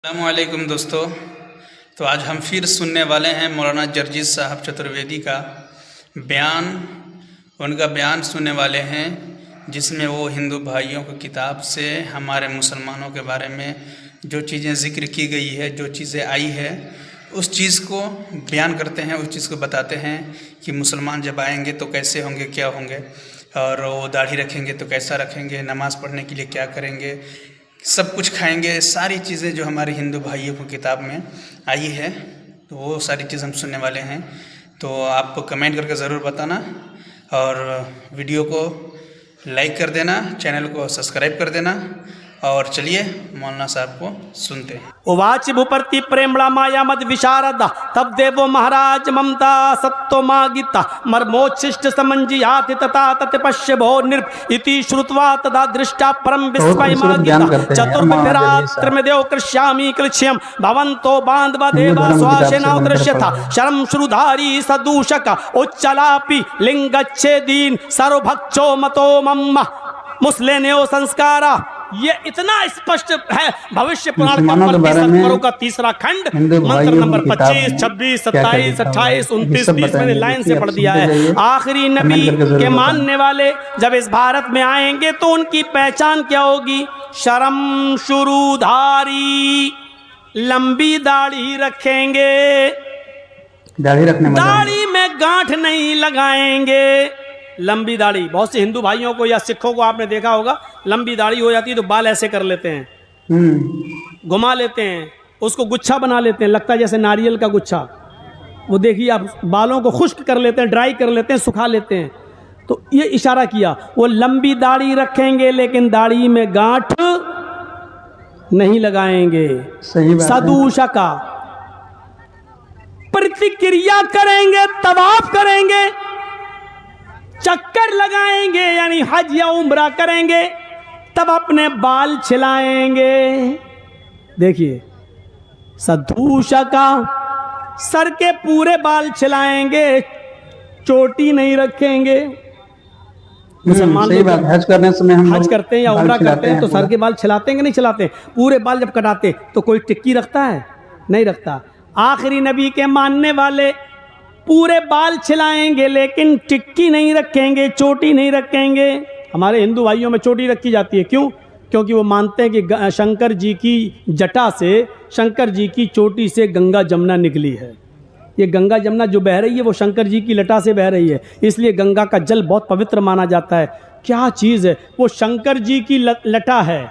अस्सलामुअलैकुम दोस्तों। तो आज हम फिर सुनने वाले हैं मौलाना जर्जिस साहब चतुर्वेदी का बयान। उनका बयान सुनने वाले हैं जिसमें वो हिंदू भाइयों की किताब से हमारे मुसलमानों के बारे में जो चीज़ें ज़िक्र की गई है, जो चीज़ें आई है, उस चीज़ को बयान करते हैं, उस चीज़ को बताते हैं कि मुसलमान जब आएंगे तो कैसे होंगे, क्या होंगे, और वो दाढ़ी रखेंगे तो कैसा रखेंगे, नमाज़ पढ़ने के लिए क्या करेंगे, सब कुछ खाएंगे। सारी चीज़ें जो हमारे हिंदू भाइयों की किताब में आई है, तो वो सारी चीज़ हम सुनने वाले हैं। तो आपको कमेंट करके ज़रूर बताना और वीडियो को लाइक कर देना, चैनल को सब्सक्राइब कर देना। और चलिए मौलाना साहब को सुनते हैं। उवाच भूपर्ति प्रेमणा माया मद विशारद तब देवो महाराज ममता सत्तो मागिता मर्मोच्छिष्ट समंजियाति तथा तत्पश्य भो नृप इति श्रुत्वा तदा दृष्टा परम विस्मय मागिता चतुर्विरात्र में देव कृष्यामि कृष्यम भवन्तो बांधव देवा स्वासेना दृश्यथा शरम श्रुधारी सदूषक उच्चलापि लिंगच्छेदीन सर्वभक्षो मतो मम्मा मुस्लिनेओ संस्कारा। ये इतना स्पष्ट है भविष्य पुराण का तीसरा खंड, मंत्र नंबर 25, 26, 27, 28, 29, 30 मैंने लाइन से पढ़ दिया है। आखिरी नबी के मानने वाले जब इस भारत में आएंगे तो उनकी पहचान क्या होगी? शरम शुरूधारी, लंबी दाढ़ी रखेंगे, दाढ़ी में गांठ नहीं लगाएंगे। लंबी दाढ़ी, बहुत से हिंदू भाइयों को या सिखों को आपने देखा होगा, लंबी दाढ़ी हो जाती है तो बाल ऐसे कर लेते हैं, घुमा लेते हैं, उसको गुच्छा बना लेते हैं, लगता है जैसे नारियल का गुच्छा। वो देखिए आप, बालों को खुश्क कर लेते हैं, ड्राई कर लेते हैं, सुखा लेते हैं। तो ये इशारा किया, वो लंबी दाढ़ी रखेंगे लेकिन दाढ़ी में गांठ नहीं लगाएंगे। सदूषा का प्रतिक्रिया करेंगे, तवाफ करेंगे, चक्कर लगाएंगे यानी हज या उम्रा करेंगे, तब अपने बाल छिलाएंगे। देखिए सदूषा का, सर के पूरे बाल छिलाएंगे, चोटी नहीं रखेंगे। मुसलमान सही बात, हज करने समय हम हज करते हैं या उम्रा करते हैं तो सर के बाल छिलाते हैं कि नहीं छिलाते? पूरे बाल जब कटाते तो कोई टिक्की रखता है? नहीं रखता। आखिरी नबी के मानने वाले पूरे बाल छिलाएंगे लेकिन टिक्की नहीं रखेंगे, चोटी नहीं रखेंगे। हमारे हिंदू भाइयों में चोटी रखी जाती है, क्यों? क्योंकि वो मानते हैं कि शंकर जी की जटा से, शंकर जी की चोटी से गंगा जमुना निकली है। ये गंगा जमुना जो बह रही है वो शंकर जी की लटा से बह रही है, इसलिए गंगा का जल बहुत पवित्र माना जाता है। क्या चीज़ है वो? शंकर जी की लटा है।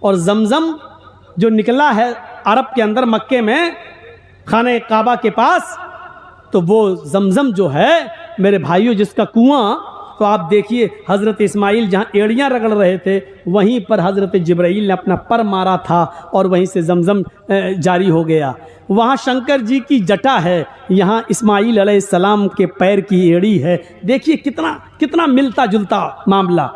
और जमजम जो निकला है अरब के अंदर, मक्के में खाने काबा के पास, तो वो जमजम जो है मेरे भाइयों, जिसका कुआं, तो आप देखिए हज़रत इस्माइल जहाँ एड़ियाँ रगड़ रहे थे वहीं पर हज़रत जिब्राइल ने अपना पर मारा था और वहीं से जमजम जारी हो गया। वहाँ शंकर जी की जटा है, यहाँ इस्माइल अलैहिस्सलाम के पैर की एड़ी है। देखिए कितना मिलता जुलता मामला,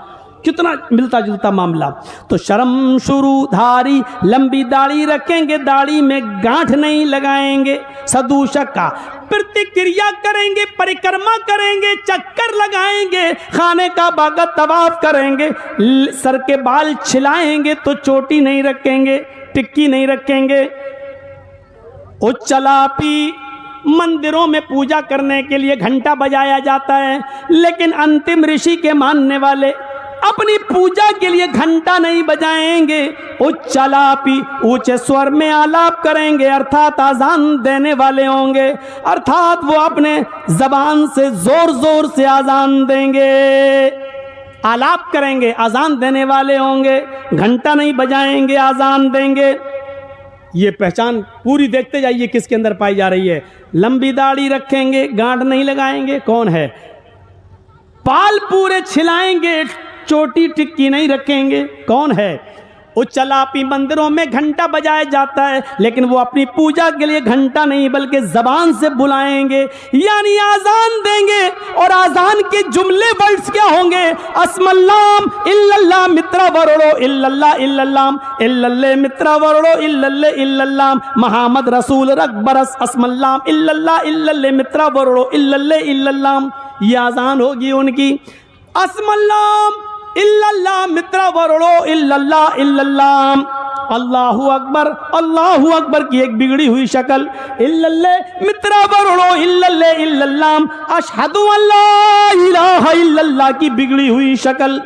कितना मिलता जुलता मामला। तो शर्म शुरूधारी, लंबी दाढ़ी रखेंगे, दाढ़ी में गांठ नहीं लगाएंगे। सदूषक का प्रतिक्रिया करेंगे, परिक्रमा करेंगे, चक्कर लगाएंगे, खाने का बागा तवाफ करेंगे, सर के बाल छिलाएंगे तो चोटी नहीं रखेंगे, टिक्की नहीं रखेंगे। उच्चलापी, मंदिरों में पूजा करने के लिए घंटा बजाया जाता है, लेकिन अंतिम ऋषि के मानने वाले अपनी पूजा के लिए घंटा नहीं बजाएंगे। उच्चलापी, ऊंचे स्वर में आलाप करेंगे, अर्थात आजान देने वाले होंगे, अर्थात वो अपने जबान से जोर जोर से आजान देंगे, आलाप करेंगे, आजान देने वाले होंगे, घंटा नहीं बजाएंगे, आजान देंगे। ये पहचान पूरी देखते जाइए किसके अंदर पाई जा रही है। लंबी दाढ़ी रखेंगे, गांठ नहीं लगाएंगे, कौन है? बाल पूरे छिलाएंगे, चोटी टिक्की नहीं रखेंगे, कौन है? उच्चलापी, मंदिरों में घंटा बजाया जाता है लेकिन वो अपनी पूजा के लिए घंटा नहीं बल्कि जबान से बुलाएंगे, यानी आजान देंगे। और आजान के जुमले वर्ड्स क्या होंगे? अस्मल्लाम इल्लल्लाह मित्रा वरोड़ो इल्लल्लाह इल्लल्लाम इल्लल्ले मित्रा वरोड़ो इल्लल्ले इल्लल्लाम मोहम्मद रसूल रकबरस अस्मल्लाम इल्लल्लाह इल्लल्ले मित्रा वरोड़ो इल्लल्ले इल्लल्लाम। ये आजान होगी उनकी। अस्मल्लाम इल्लल्लाह मित्रा वरड़ो इल्लल्लाह इल्लल्लाह अल्लाहु अकबर की एक बिगड़ी हुई शक्ल, इल्लल्लाह मित्रा वरड़ो इल्लल्लाह इल्लल्लाह अशहदु अल्ला इलाहा इल्लल्लाह की बिगड़ी हुई शक्ल,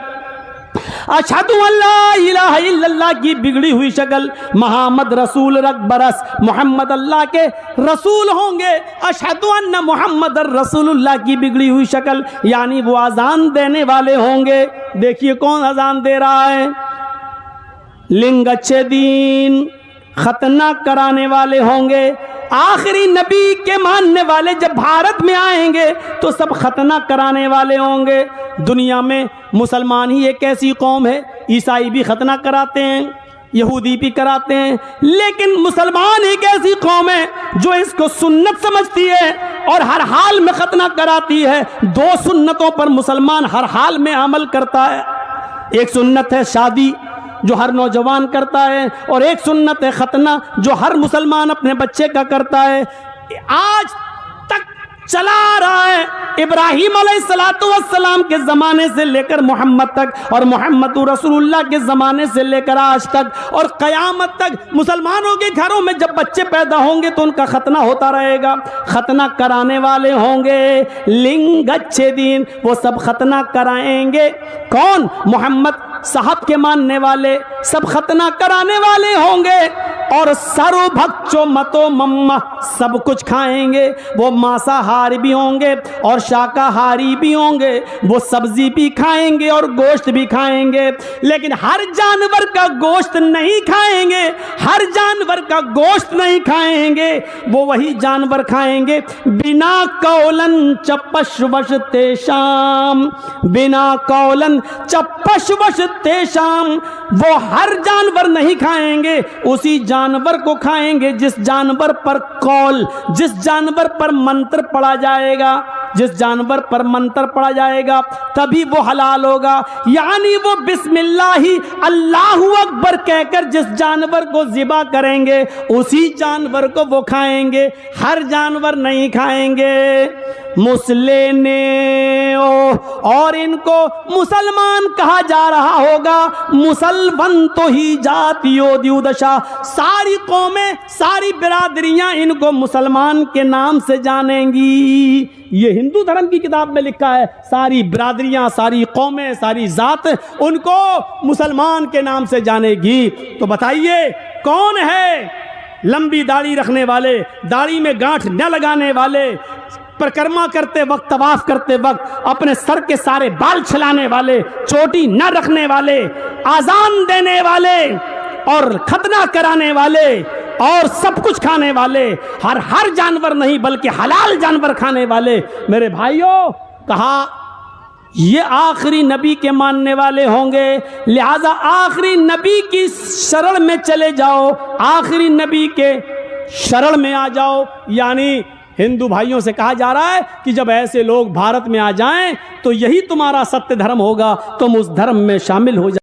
अशहदु अल्ला इलाहा इल्लल्लाह की बिगड़ी हुई शक्ल, मोहम्मद रसूल रकबरस मोहम्मद अल्लाह के रसूल होंगे, अशहदु अन्ना मोहम्मद रसूलुल्लाह की बिगड़ी हुई शक्ल, यानी वो अजान देने वाले होंगे। देखिए कौन अजान दे रहा है, लिंग अच्छे दीन खतना कराने वाले होंगे। आखिरी नबी के मानने वाले जब भारत में आएंगे तो सब खतना कराने वाले होंगे। दुनिया में मुसलमान ही एक ऐसी कौम है, ईसाई भी खतना कराते हैं, यहूदी भी कराते हैं, लेकिन मुसलमान एक ऐसी कौम है जो इसको सुन्नत समझती है और हर हाल में खतना कराती है। दो सुन्नतों पर मुसलमान हर हाल में अमल करता है, एक सुन्नत है शादी जो हर नौजवान करता है, और एक सुन्नत है खतना जो हर मुसलमान अपने बच्चे का करता है। आज तक चला आ रहा है, इब्राहिम अलैहिस्सलाम के ज़माने से लेकर मोहम्मद तक, और मोहम्मद रसूलुल्लाह के ज़माने से लेकर आज तक, और क़यामत तक मुसलमानों के घरों में जब बच्चे पैदा होंगे तो उनका खतना होता रहेगा। खतना कराने वाले होंगे, लिंग अच्छे दीन, वो सब खतना कराएंगे। कौन? मोहम्मद साहब के मानने वाले सब खतना कराने वाले होंगे, और सर्वभक्षो मतो मम्मा सब कुछ खाएंगे। वो मांसाहारी भी होंगे और शाकाहारी भी होंगे, वो सब्जी भी खाएंगे और गोश्त भी खाएंगे, लेकिन हर जानवर का गोश्त नहीं खाएंगे, हर जानवर का गोश्त नहीं खाएंगे। वो वही जानवर खाएंगे बिना कौलन चपशवश तेषाम, बिना कौलन चपशवश तेषाम, वो हर जानवर नहीं खाएंगे, उसी जानवर को खाएंगे जिस जानवर पर कौल, जिस जानवर पर मंत्र पढ़ा जाएगा, जिस जानवर पर मंत्र पढ़ा जाएगा तभी वो हलाल होगा। यानी वो बिस्मिल्लाही अल्लाहु अकबर कहकर जिस जानवर को ज़िबा करेंगे उसी जानवर को वो खाएंगे, हर जानवर नहीं खाएंगे। मुस्ले ने और इनको मुसलमान कहा जा रहा होगा, मुसलमान तो ही जातियो दिउदशा, सारी कौमें सारी बिरादरियां इनको मुसलमान के नाम से जानेंगी। ये हिंदू धर्म की किताब में लिखा है, सारी बिरादरियां सारी कौमें सारी जात उनको मुसलमान के नाम से जानेगी। तो बताइए कौन है लंबी दाढ़ी रखने वाले, दाढ़ी में गांठ न लगाने वाले, परिक्रमा करते वक्त तवाफ करते वक्त अपने सर के सारे बाल छिलाने वाले, चोटी न रखने वाले, आजान देने वाले और खतना कराने वाले और सब कुछ खाने वाले, हर जानवर नहीं बल्कि हलाल जानवर खाने वाले। मेरे भाइयों, कहा ये आखिरी नबी के मानने वाले होंगे, लिहाजा आखिरी नबी की शरण में चले जाओ, आखिरी नबी के शरण में आ जाओ। यानी हिंदू भाइयों से कहा जा रहा है कि जब ऐसे लोग भारत में आ जाएं तो यही तुम्हारा सत्य धर्म होगा, तुम उस धर्म में शामिल हो जाओ।